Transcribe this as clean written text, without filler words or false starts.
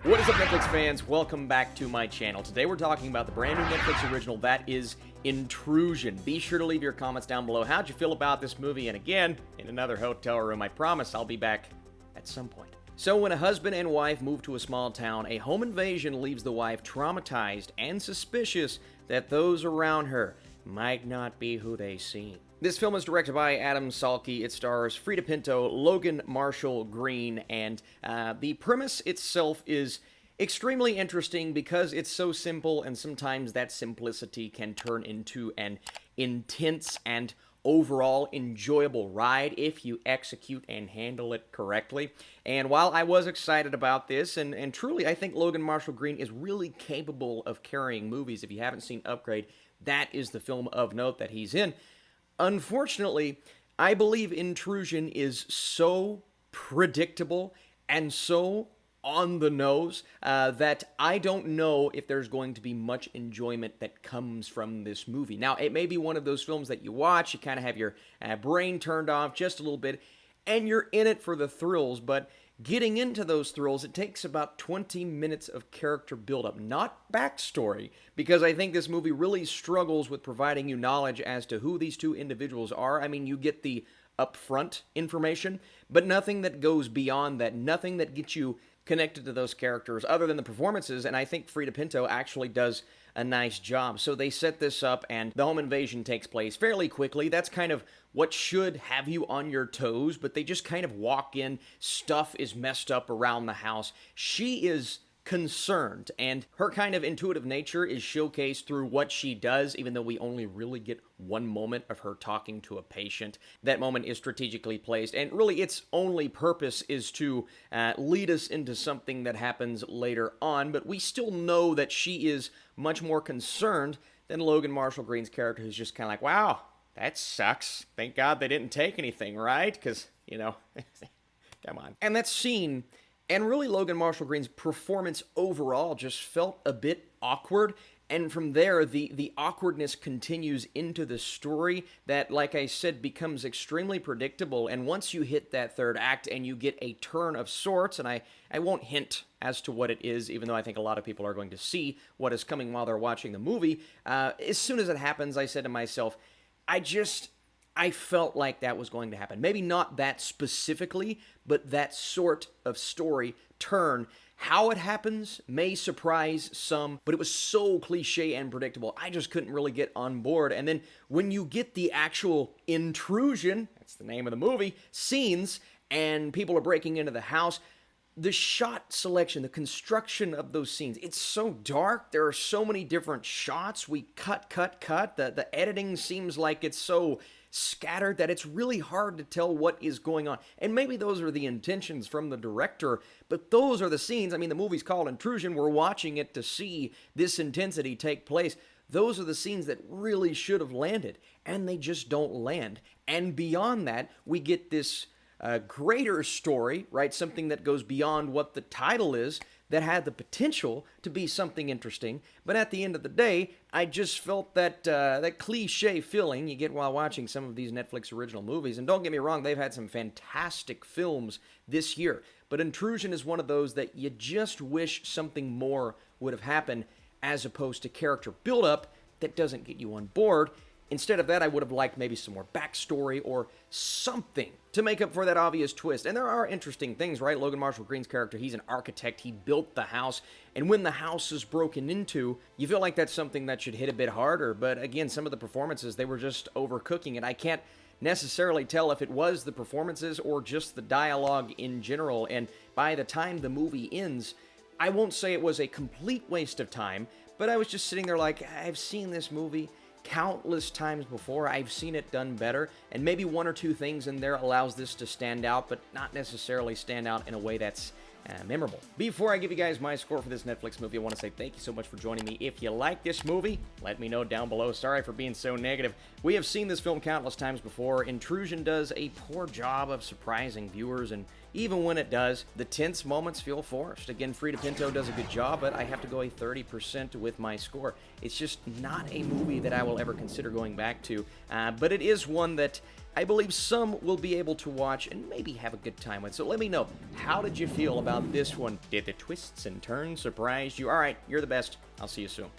What is up, Netflix fans? Welcome back to my channel. Today we're talking about the brand new Netflix original that is Intrusion. Be sure to leave your comments down below. How'd you feel about this movie? And again, in another hotel room. I promise I'll be back at some point. So when a husband and wife move to a small town, a home invasion leaves the wife traumatized and suspicious that those around her might not be who they seem. This film is directed by Adam Salke. It stars Frida Pinto, Logan Marshall Green, and the premise itself is extremely interesting because it's so simple, and sometimes that simplicity can turn into an intense and overall enjoyable ride if you execute and handle it correctly. And while I was excited about this, and truly I think Logan Marshall Green is really capable of carrying movies. If you haven't seen Upgrade, that is the film of note that he's in. Unfortunately, I believe Intrusion is so predictable and so on the nose that I don't know if there's going to be much enjoyment that comes from this movie. Now, it may be one of those films that you watch, you kind of have your brain turned off just a little bit, and you're in it for the thrills, but getting into those thrills, it takes about 20 minutes of character buildup, not backstory, because I think this movie really struggles with providing you knowledge as to who these two individuals are. I mean, you get the upfront information, but nothing that goes beyond that, nothing that gets you connected to those characters other than the performances, and I think Frida Pinto actually does a nice job. So they set this up, and the home invasion takes place fairly quickly. That's kind of what should have you on your toes, but they just kind of walk in. Stuff is messed up around the house. She is concerned, and her kind of intuitive nature is showcased through what she does, even though we only really get one moment of her talking to a patient. That moment is strategically placed, and really its only purpose is to lead us into something that happens later on, but we still know that she is much more concerned than Logan Marshall Green's character, who's just kind of like, wow, that sucks. Thank God they didn't take anything, right? Because, you know, come on. And that scene, and really Logan Marshall Green's performance overall just felt a bit awkward. And from there, the awkwardness continues into the story that, like I said, becomes extremely predictable. And once you hit that third act and you get a turn of sorts, and I won't hint as to what it is, even though I think a lot of people are going to see what is coming while they're watching the movie, as soon as it happens, I said to myself, I felt like that was going to happen. Maybe not that specifically, but that sort of story turn. How it happens may surprise some, but it was so cliche and predictable, I just couldn't really get on board. And then when you get the actual intrusion, that's the name of the movie, scenes, and people are breaking into the house, the shot selection, the construction of those scenes, it's so dark. There are so many different shots. We cut. The editing seems like it's so scattered that it's really hard to tell what is going on. And maybe those are the intentions from the director, but those are the scenes. I mean, the movie's called Intrusion. We're watching it to see this intensity take place. Those are the scenes that really should have landed, and they just don't land. And beyond that, we get this greater story, right? Something that goes beyond what the title is, that had the potential to be something interesting. But at the end of the day, I just felt that that cliche feeling you get while watching some of these Netflix original movies. And don't get me wrong, they've had some fantastic films this year. But Intrusion is one of those that you just wish something more would have happened, as opposed to character buildup that doesn't get you on board. Instead of that, I would have liked maybe some more backstory or something to make up for that obvious twist. And there are interesting things, right? Logan Marshall Green's character, he's an architect. He built the house. And when the house is broken into, you feel like that's something that should hit a bit harder. But again, some of the performances, they were just overcooking it. I can't necessarily tell if it was the performances or just the dialogue in general. And by the time the movie ends, I won't say it was a complete waste of time, but I was just sitting there like, I've seen this movie countless times before. I've seen it done better, and maybe one or two things in there allows this to stand out, but not necessarily stand out in a way that's memorable. Before I give you guys my score for this Netflix movie, I want to say thank you so much for joining me. If you like this movie, let me know down below. Sorry for being so negative. We have seen this film countless times before. Intrusion does a poor job of surprising viewers and even when it does, the tense moments feel forced. Again, Frida Pinto does a good job, but I have to go a 30% with my score. It's just not a movie that I will ever consider going back to, but it is one that I believe some will be able to watch and maybe have a good time with. So let me know, how did you feel about this one? Did the twists and turns surprise you? All right, you're the best. I'll see you soon.